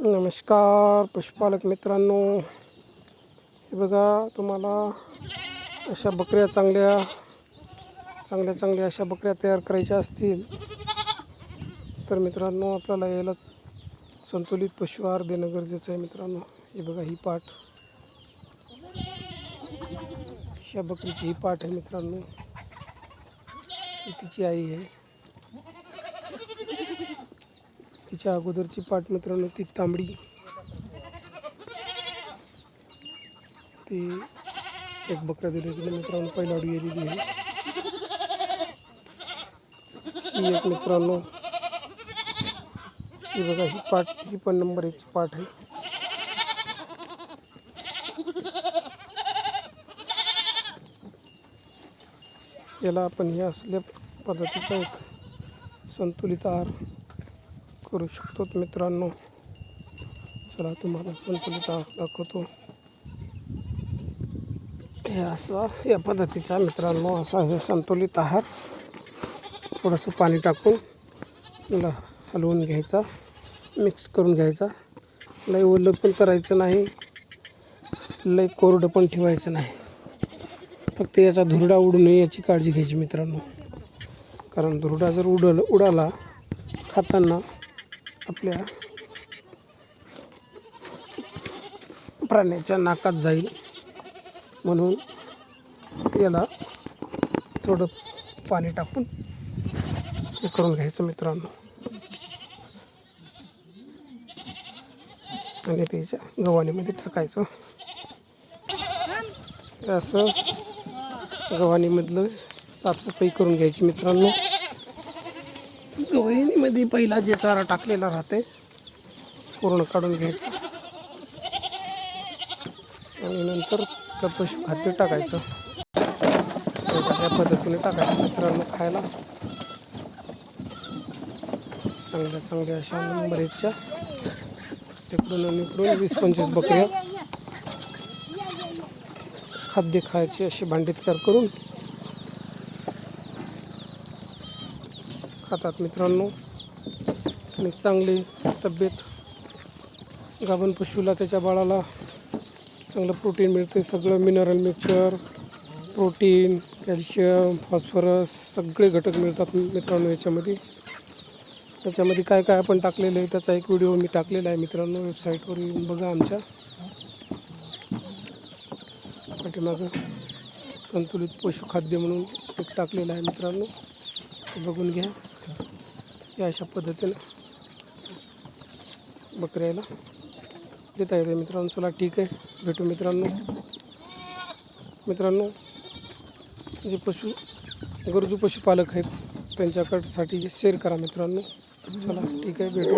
नमस्कार पशुपालक मित्रांनो, हे बघा तुम्हाला अशा बकऱ्या चांगल्या अशा बकऱ्या तयार करायच्या असतील तर मित्रांनो आपल्याला याला संतुलित पशु आहार देणं गरजेचं आहे मित्रांनो. हे बघा ही पाठ, अशा बकरीची ही पाठ आहे मित्रांनो. ही तिची आई आहे. तिच्या अगोदरची पाठ मित्रांनो ती तांबडी, ती एक बकरा दिली मित्रांनो, पहिला ऑडिओ दिली आहे. ही एक मित्रांनो, ही बघा ही पाठ, ही पण नंबर 1 पाठ आहे. याला आपण हे असल्या पद्धतीचा एक संतुलित आहार करू शकतो मित्रांनो. चला तुम्हाला संतुलित आहार दाखवतो. हे असा या पद्धतीचा मित्रांनो, असा हे संतुलित आहार. थोडंसं पाणी टाकून याला हलवून घ्यायचा, मिक्स करून घ्यायचा. लय ओलं पण करायचं नाही, लय कोरडं पण ठेवायचं नाही. फक्त याचा धुरडा उडू नये याची काळजी घ्यायची मित्रांनो. कारण धुरडा जर उडाला खाताना आपल्या प्राण्याच्या नाकात जाईल, म्हणून याला थोडं पाणी टाकून हे करून घ्यायचं मित्रांनो. आणि त्याच्या गव्हाणीमध्ये टाकायचं. असं गव्हाणीमधलं साफसफाई करून घ्यायची मित्रांनो. गव्हाणीमध्ये पहिला जे चारा टाकलेला राहते पूर्ण काढून घ्यायचं आणि नंतर त्या पशुखाद्य टाकायचं. या पद्धतीने टाकायचं मित्रांनो खायला. चांगल्या अशा नंबर 1च्या तिकडून इकडून 20-25 बकऱ्या खाद्य खायचे असे भांडी तयार करून खातात मित्रांनो. आणि चांगली तब्येत गाभण पशुला, त्याच्या बाळाला चांगलं प्रोटीन मिळते. सगळं mineral mixture, protein, calcium, phosphorus सगळे घटक मिळतात मित्रांनो याच्यामध्ये. त्याच्यामध्ये काय काय आपण टाकलेलं आहे त्याचा एक व्हिडिओ मी टाकलेला आहे मित्रांनो. वेबसाईटवर येऊन बघा, आमच्या पाठीमागं संतुलित पशुखाद्य म्हणून एक टाकलेलं आहे मित्रांनो, बघून घ्या. या अशा पद्धतीनं बकऱ्याला देता येते मित्रांनो. चला ठीक आहे, भेटू मित्रांनो. जे गरजू पशुपालक आहेत त्यांच्याकडसाठी शेअर करा मित्रांनो. चला ठीक आहे, भेटू.